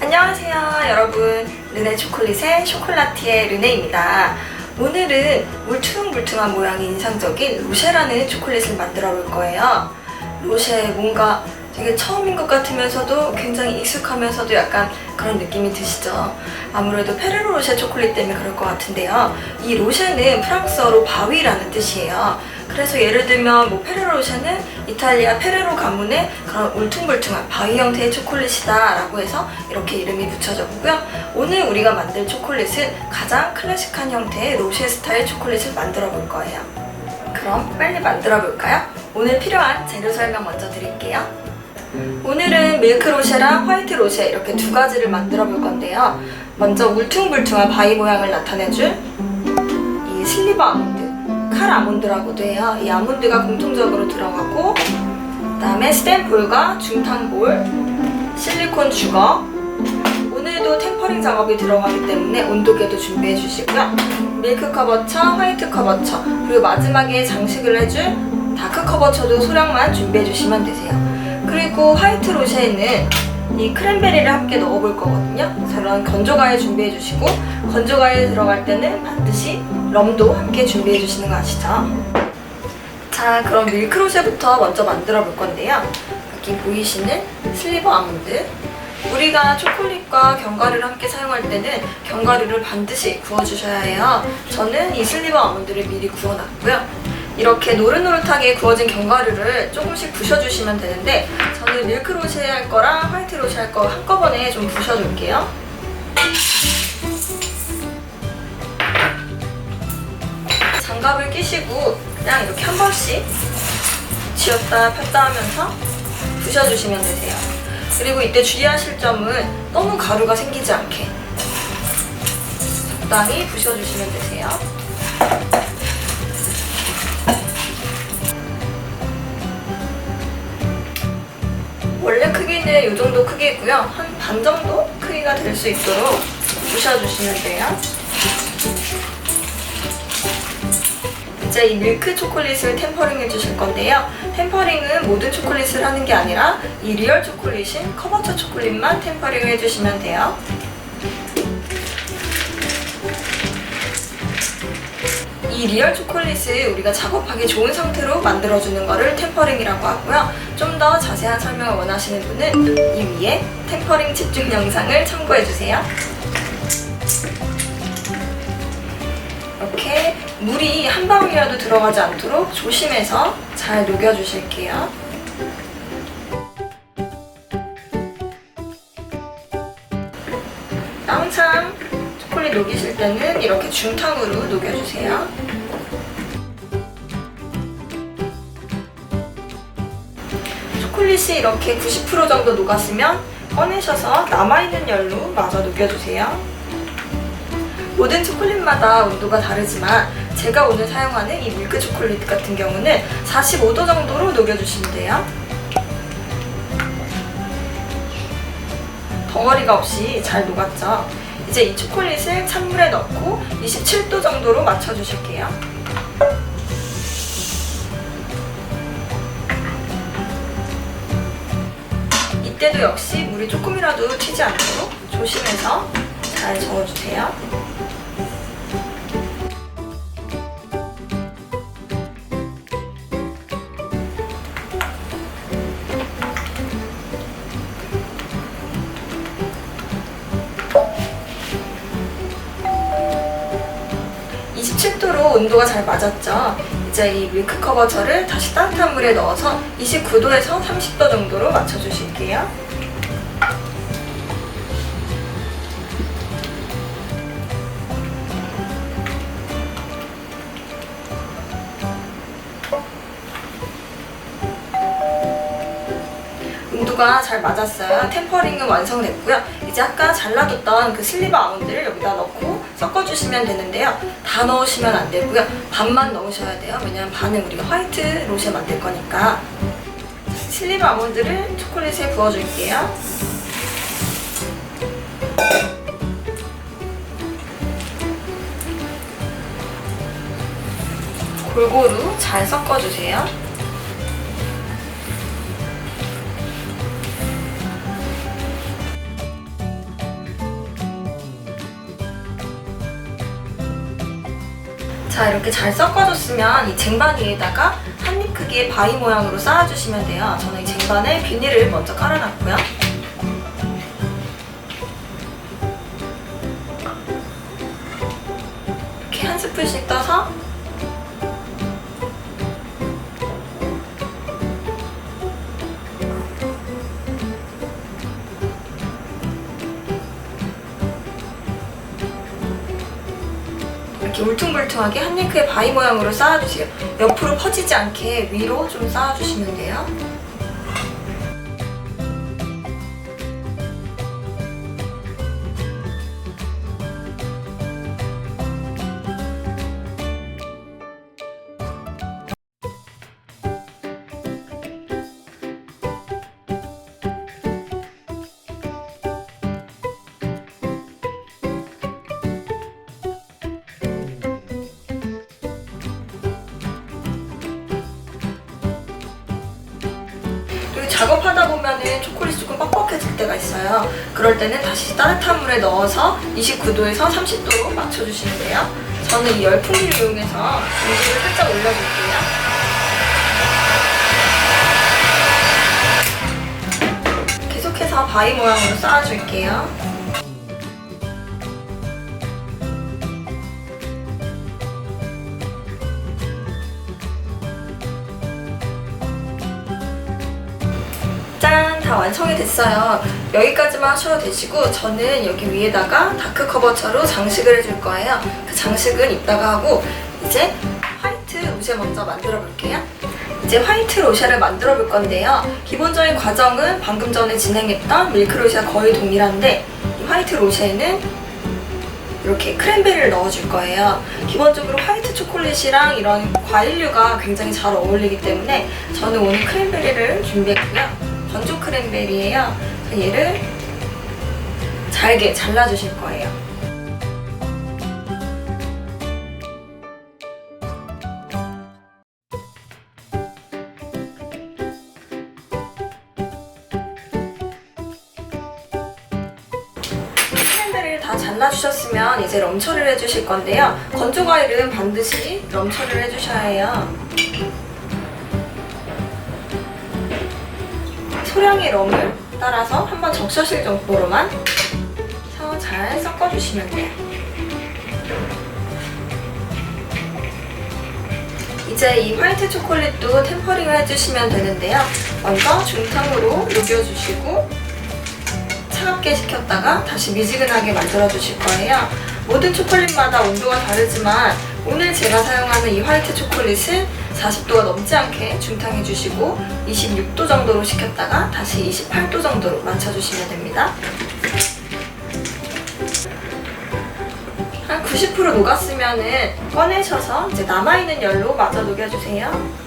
안녕하세요 여러분, 르네 초콜릿의 쇼콜라티의 르네입니다. 오늘은 울퉁불퉁한 모양이 인상적인 로쉐라는 초콜릿을 만들어 볼 거예요. 로쉐 뭔가 되게 처음인 것 같으면서도 굉장히 익숙하면서도 약간 그런 느낌이 드시죠? 아무래도 페레로 로쉐 초콜릿 때문에 그럴 것 같은데요. 이 로쉐는 프랑스어로 바위라는 뜻이에요. 그래서 예를 들면 뭐 페레로 로쉐는 이탈리아 페레로 가문의 그런 울퉁불퉁한 바위 형태의 초콜릿이다 라고 해서 이렇게 이름이 붙여졌고요. 오늘 우리가 만들 초콜릿은 가장 클래식한 형태의 로쉐 스타일 초콜릿을 만들어 볼 거예요. 그럼 빨리 만들어 볼까요? 오늘 필요한 재료 설명 먼저 드릴게요. 오늘은 밀크 로쉐랑 화이트 로쉐 이렇게 두 가지를 만들어 볼 건데요. 먼저 울퉁불퉁한 바위 모양을 나타내줄 이 슬리버 아몬드, 칼 아몬드라고도 해요. 이 아몬드가 공통적으로 들어가고, 그 다음에 스텐볼과 중탕볼, 실리콘 슈거, 오늘도 템퍼링 작업이 들어가기 때문에 온도계도 준비해 주시고요. 밀크 커버처, 화이트 커버처, 그리고 마지막에 장식을 해줄 다크 커버처도 소량만 준비해 주시면 되세요. 그리고 화이트 로쉐에는 이 크랜베리를 함께 넣어볼 거거든요. 그래서 이런 건조과일 준비해 주시고, 건조과일 들어갈 때는 반드시 럼도 함께 준비해 주시는 거 아시죠? 자, 그럼 밀크 로쉐부터 먼저 만들어 볼 건데요. 여기 보이시는 슬리버 아몬드, 우리가 초콜릿과 견과류를 함께 사용할 때는 견과류를 반드시 구워주셔야 해요. 저는 이 슬리버 아몬드를 미리 구워놨고요. 이렇게 노릇노릇하게 구워진 견과류를 조금씩 부셔주시면 되는데, 저는 밀크 로쉐 할 거랑 화이트 로쉐 할 거 한꺼번에 좀 부셔줄게요. 장갑을 끼시고 그냥 이렇게 한 번씩 쥐었다 폈다 하면서 부셔주시면 되세요. 그리고 이때 주의하실 점은 너무 가루가 생기지 않게 적당히 부셔주시면 되세요. 원래 크기는 이 정도 크기고요. 한 반 정도 크기가 될 수 있도록 부셔주시면 돼요. 이제 이 밀크 초콜릿을 템퍼링 해주실 건데요. 템퍼링은 모든 초콜릿을 하는 게 아니라 이 리얼 초콜릿인 커버처 초콜릿만 템퍼링 해주시면 돼요. 이 리얼 초콜릿을 우리가 작업하기 좋은 상태로 만들어주는 거를 템퍼링이라고 하고요. 좀 더 자세한 설명을 원하시는 분은 이 위에 템퍼링 집중 영상을 참고해주세요. 이렇게 물이 한 방울이라도 들어가지 않도록 조심해서 잘 녹여주실게요. 항상 초콜릿 녹이실 때는 이렇게 중탕으로 녹여주세요. 초콜릿이 이렇게 90% 정도 녹았으면 꺼내셔서 남아있는 열로 마저 녹여주세요. 모든 초콜릿마다 온도가 다르지만 제가 오늘 사용하는 이 밀크 초콜릿 같은 경우는 45도 정도로 녹여주시면 돼요. 덩어리가 없이 잘 녹았죠? 이제 이 초콜릿을 찬물에 넣고 27도 정도로 맞춰주실게요. 이때도 역시 물이 조금이라도 튀지 않도록 조심해서 잘 저어주세요. 온도가 잘 맞았죠? 이제 이 밀크 커버처를 다시 따뜻한 물에 넣어서 29도에서 30도 정도로 맞춰주실게요. 온도가 잘 맞았어요. 템퍼링은 완성됐고요. 이제 아까 잘라뒀던 그 슬리버 아몬드를 여기다 넣고 섞어주시면 되는데요. 다 넣으시면 안 되고요. 반만 넣으셔야 돼요. 왜냐면 반은 우리가 화이트 로쉐 만들 거니까. 슬리버 아몬드를 초콜릿에 부어줄게요. 골고루 잘 섞어주세요. 자, 이렇게 잘 섞어줬으면 이 쟁반 위에다가 한입 크기의 바위 모양으로 쌓아주시면 돼요. 저는 이 쟁반에 비닐을 먼저 깔아놨고요. 이렇게 한 스푼씩 떠서 이렇게 울퉁불퉁하게 한입 크기의 바위 모양으로 쌓아주세요. 옆으로 퍼지지 않게 위로 좀 쌓아주시면 돼요. 작업하다 보면은 초콜릿이 조금 뻑뻑해질 때가 있어요. 그럴 때는 다시 따뜻한 물에 넣어서 29도에서 30도로 맞춰주시면 돼요. 저는 이 열풍기를 이용해서 온도를 살짝 올려줄게요. 계속해서 바위 모양으로 쌓아줄게요. 짠! 다 완성이 됐어요. 여기까지만 하셔도 되시고 저는 여기 위에다가 다크 커버처로 장식을 해줄 거예요. 그 장식은 이따가 하고 이제 화이트 로쉐 먼저 만들어 볼게요. 이제 화이트 로쉐를 만들어 볼 건데요. 기본적인 과정은 방금 전에 진행했던 밀크 로쉐와 거의 동일한데 이 화이트 로쉐에는 이렇게 크랜베리를 넣어줄 거예요. 기본적으로 화이트 초콜릿이랑 이런 과일류가 굉장히 잘 어울리기 때문에 저는 오늘 크랜베리를 준비했고요. 건조 크랜베리예요. 얘를 잘게 잘라주실 거예요. 크랜베리를 다 잘라주셨으면 이제 럼 처리를 해주실 건데요. 건조 과일은 반드시 럼 처리를 해주셔야 해요. 소량의 럼을 따라서 한번 적셔질 정도로만 잘 섞어주시면 돼요. 이제 이 화이트 초콜릿도 템퍼링을 해주시면 되는데요. 먼저 중탕으로 녹여주시고 차갑게 식혔다가 다시 미지근하게 만들어주실 거예요. 모든 초콜릿마다 온도가 다르지만 오늘 제가 사용하는 이 화이트 초콜릿은 40도가 넘지 않게 중탕해주시고 26도 정도로 식혔다가 다시 28도 정도로 맞춰주시면 됩니다. 한 90% 녹았으면 꺼내셔서 이제 남아있는 열로 마저 녹여주세요.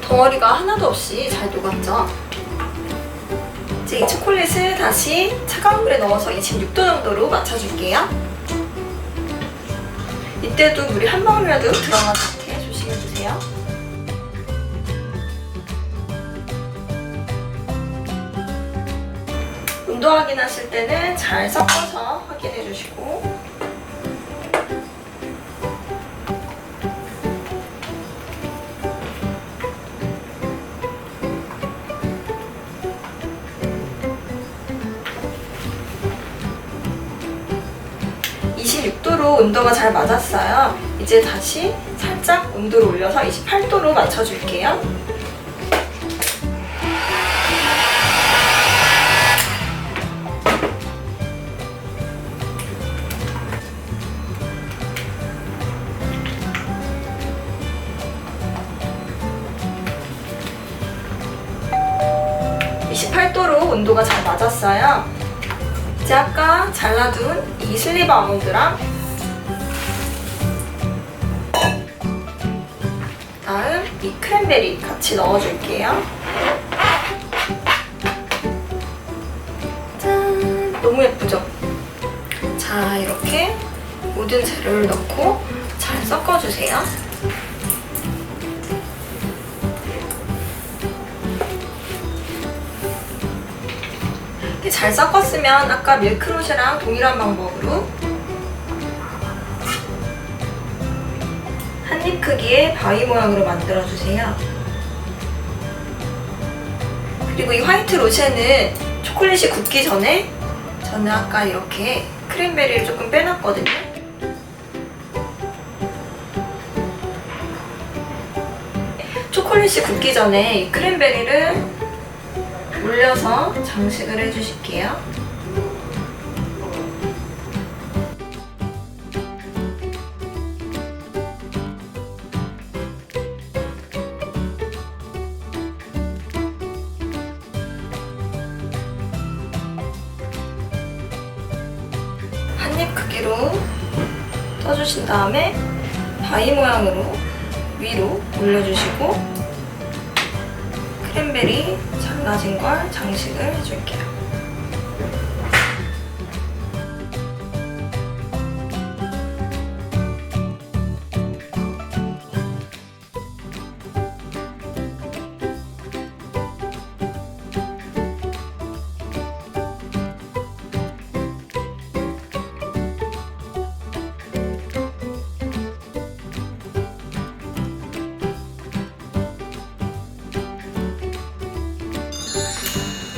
덩어리가 하나도 없이 잘 녹았죠? 이제 이 초콜릿을 다시 차가운 물에 넣어서 26도 정도로 맞춰줄게요. 이때도 물이 한 방울이라도 들어가지 않게 조심해주세요. 온도 확인하실 때는 잘 섞어서 확인해주시고 온도가 잘 맞았어요. 이제 다시 살짝 온도를 올려서 28도로 맞춰줄게요. 온도가 잘 맞았어요. 이제 아까 잘라둔 이 슬리브 아몬드랑 다음 이 크랜베리 같이 넣어줄게요. 짠! 너무 예쁘죠? 자, 이렇게 모든 재료를 넣고 잘 섞어주세요. 잘 잘 섞었으면 아까 밀크로쉐랑 동일한 방법으로 한입 크기의 바위 모양으로 만들어주세요. 그리고 이 화이트 로쉐는 초콜릿이 굳기 전에 저는 아까 이렇게 크랜베리를 조금 빼놨거든요. 초콜릿이 굳기 전에 이 크랜베리를 올려서 장식을 해주실게요. 한입 크기로 떠주신 다음에 바위 모양으로 위로 올려주시고 크랜베리 잘라진 걸 장식을 해줄게요.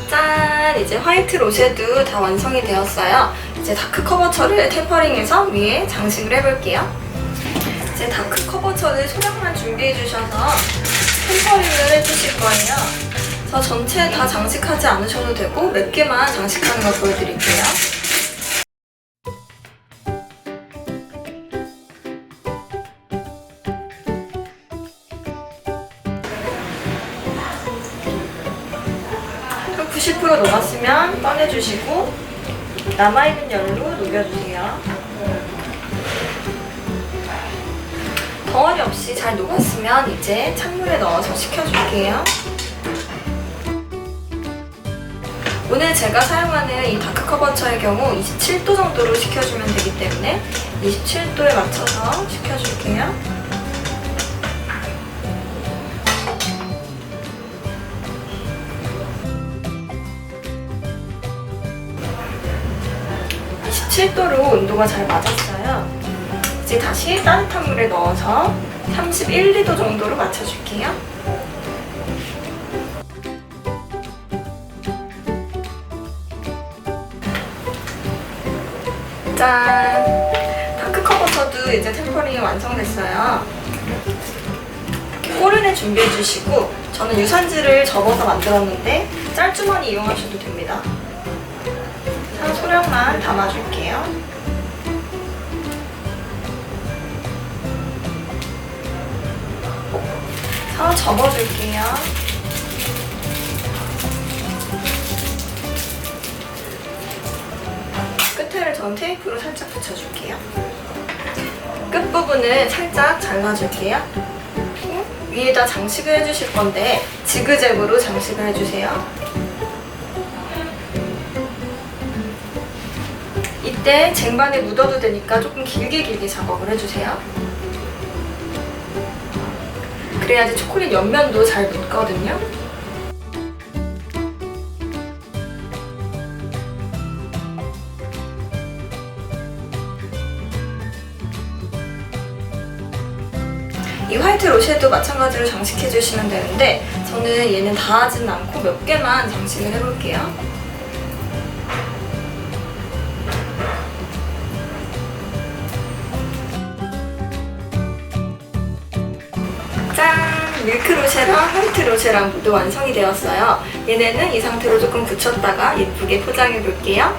짠! 이제 화이트 로쉐도 다 완성이 되었어요. 이제 다크 커버처를 템퍼링해서 위에 장식을 해볼게요. 이제 다크 커버처를 소량만 준비해 주셔서 템퍼링을 해주실 거예요. 저 전체 다 장식하지 않으셔도 되고 몇 개만 장식하는 걸 보여드릴게요. 한 90% 녹았으면 꺼내주시고 남아있는 열로 녹여주세요. 덩어리 없이 잘 녹았으면 이제 찬물에 넣어서 식혀줄게요. 오늘 제가 사용하는 이 다크 커버처의 경우 27도 정도로 식혀주면 되기 때문에 27도에 맞춰서 식혀줄게요. 27도로 온도가 잘 맞았어요. 이제 다시 따뜻한 물에 넣어서 31, 2도 정도로 맞춰줄게요. 짠! 다크 커버처도 이제 템퍼링이 완성됐어요. 이렇게 꼬르네 준비해주시고 저는 유산지를 접어서 만들었는데 짤주머니 이용하셔도 됩니다. 한 소량만 담아줄게요. 접어줄게요. 끝에를 전 테이프로 살짝 붙여줄게요. 끝부분을 살짝 잘라줄게요. 위에다 장식을 해주실 건데 지그재그로 장식을 해주세요. 이때 쟁반에 묻어도 되니까 조금 길게 작업을 해주세요. 그래야지 초콜릿 옆면도 잘 묻거든요. 이 화이트 로쉐도 마찬가지로 장식해주시면 되는데 저는 얘는 다 하진 않고 몇 개만 장식을 해볼게요. 짠! 밀크 로쉐랑 화이트 로쉐랑 모두 완성이 되었어요. 얘네는 이 상태로 조금 굳혔다가 예쁘게 포장해 볼게요.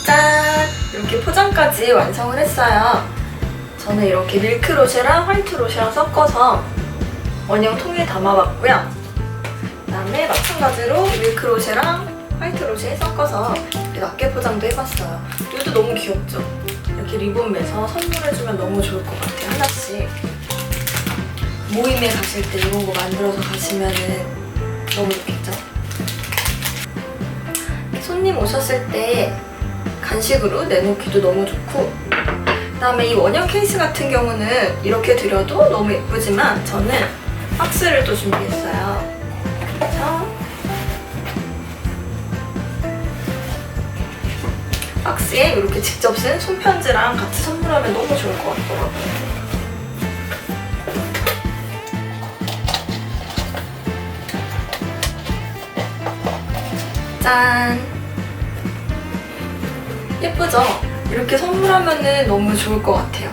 짠! 이렇게 포장까지 완성을 했어요. 저는 이렇게 밀크 로쉐랑 화이트 로쉐랑 섞어서 원형 통에 담아봤고요. 그 다음에 마찬가지로 밀크 로쉐랑 화이트 로쉐 섞어서 이렇게 낱개 포장도 해봤어요. 이것도 너무 귀엽죠? 이렇게 리본 매서 선물해주면 너무 좋을 것 같아요. 하나씩. 모임에 가실 때 이런 거 만들어서 가시면은 너무 좋겠죠? 손님 오셨을 때 간식으로 내놓기도 너무 좋고, 그 다음에 이 원형 케이스 같은 경우는 이렇게 드려도 너무 예쁘지만 저는 박스를 또 준비했어요. 그래서 박스에 이렇게 직접 쓴 손편지랑 같이 선물하면 너무 좋을 것 같더라고요. 짠! 예쁘죠? 이렇게 선물하면 너무 좋을 것 같아요.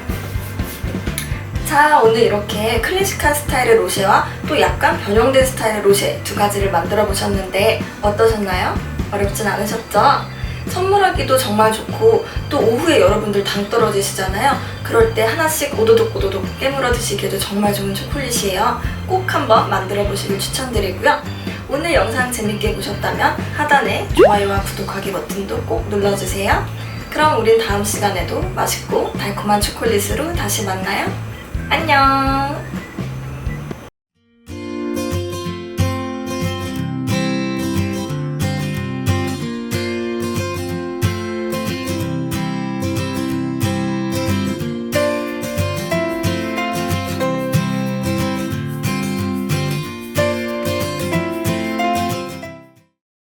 자, 오늘 이렇게 클래식한 스타일의 로쉐와 또 약간 변형된 스타일의 로쉐 두 가지를 만들어 보셨는데 어떠셨나요? 어렵진 않으셨죠? 선물하기도 정말 좋고 또 오후에 여러분들 당 떨어지시잖아요. 그럴 때 하나씩 오도독 깨물어 드시기에도 정말 좋은 초콜릿이에요. 꼭 한번 만들어 보시길 추천드리고요. 오늘 영상 재밌게 보셨다면 하단에 좋아요와 구독하기 버튼도 꼭 눌러주세요. 그럼 우린 다음 시간에도 맛있고 달콤한 초콜릿으로 다시 만나요. 안녕!